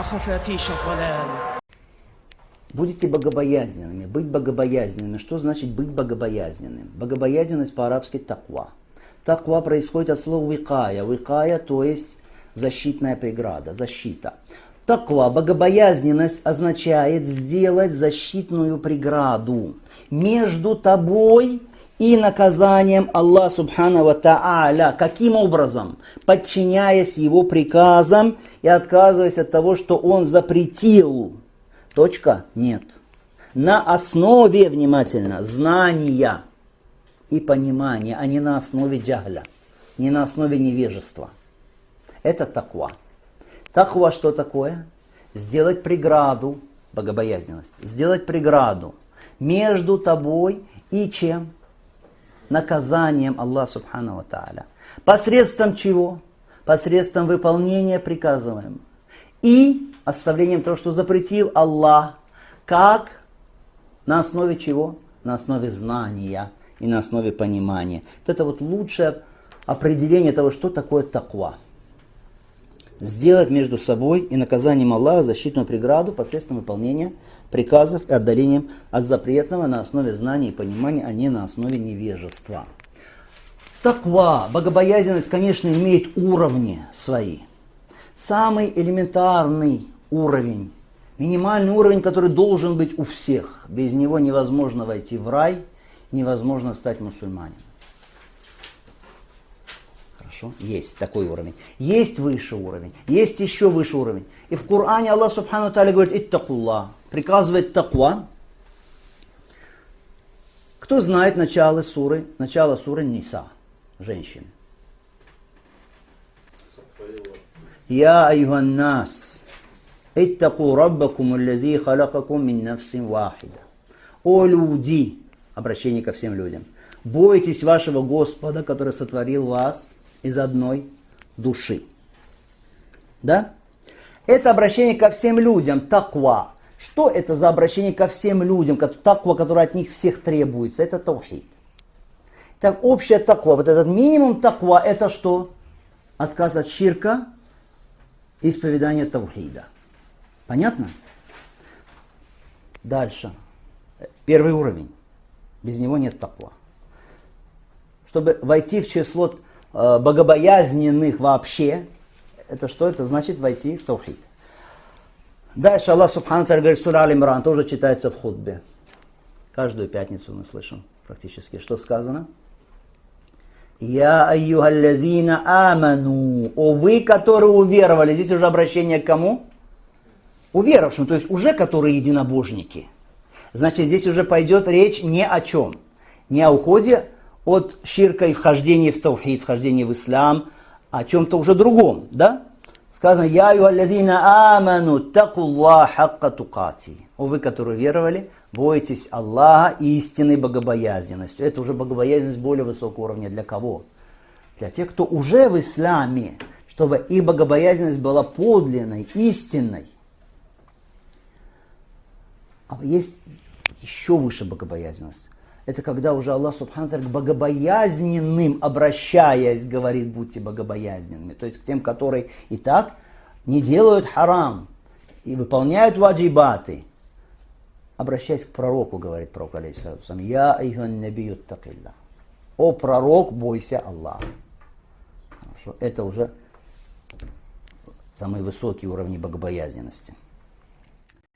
خفافيش الظلام. Будете богобоязненными. Быть богобоязненными. Что значит быть богобоязненным? Богобоязненность по-арабски таква. Таква происходит от слова викая. Викая, то есть защитная преграда, защита. Таква, богобоязненность означает сделать защитную преграду между тобой и наказанием Аллаха Субхану ва Тааля. Каким образом? Подчиняясь Его приказам и отказываясь от того, что Он запретил. Точка? Нет. На основе, внимательно, знания и понимания, а не на основе джахля, не на основе невежества. Это таква. Таква что такое? Сделать преграду, богобоязненность, сделать преграду между тобой и чем? Наказанием Аллаха Субхану ва Тааля. Посредством чего? Посредством выполнения приказываемого. И оставлением того, что запретил Аллах. Как? На основе чего? На основе знания и на основе понимания. Вот это вот лучшее определение того, что такое таква. Сделать между собой и наказанием Аллаха защитную преграду посредством выполнения приказов и отдалением от запретного на основе знания и понимания, а не на основе невежества. Таква, богобоязненность, конечно, имеет уровни свои. Самый элементарный уровень, минимальный уровень, который должен быть у всех. Без него невозможно войти в рай, невозможно стать мусульманином. Хорошо? Есть такой уровень. Есть выше уровень, есть еще выше уровень. И в Коране Аллах Субхану Тааля говорит «Иттакуллах», приказывает таква. Кто знает начало суры Ниса, женщин? Я айюханнас, иттаку раббакум аллази халакакум мин нафсин вахида. О люди, обращение ко всем людям, бойтесь вашего Господа, который сотворил вас из одной души. Да? Это обращение ко всем людям, таква. Что это за обращение ко всем людям, таква, которая от них всех требуется? Это таухид. Так, общая таква, вот этот минимум таква, это что? Отказ от ширка, исповедание таухида. Понятно? Дальше. Первый уровень. Без него нет таква. Чтобы войти в число богобоязненных вообще, это что? Это значит войти в таухид. Дальше Аллах Субхану Тааля говорит, сура Аль-Имран, тоже читается в хутбе. Каждую пятницу мы слышим практически. Что сказано? Я айюхаллазина аману. О вы, которые уверовали. Здесь уже обращение к кому? Уверовавшим, то есть уже которые единобожники. Значит, здесь уже пойдет речь ни о чем. Не о уходе от ширка и вхождении в таухид, вхождении в ислам, а о чем-то уже другом. Да? Сказано, я айюхаллазина аману такуллах хакка тукати. О вы, которые веровали, бойтесь Аллаха истинной богобоязненностью. Это уже богобоязненность более высокого уровня. Для кого? Для тех, кто уже в исламе, чтобы их богобоязненность была подлинной, истинной. А есть еще выше богобоязненность. Это когда уже Аллах Субхану Тааля к богобоязненным, обращаясь, говорит, будьте богобоязненными. То есть к тем, которые и так не делают харам и выполняют ваджибаты. Обращаясь к пророку, говорит пророк, алейхиссалям, «Я айюхан набию такилля». О пророк, бойся Аллаха. Хорошо. Это уже самые высокие уровни богобоязненности.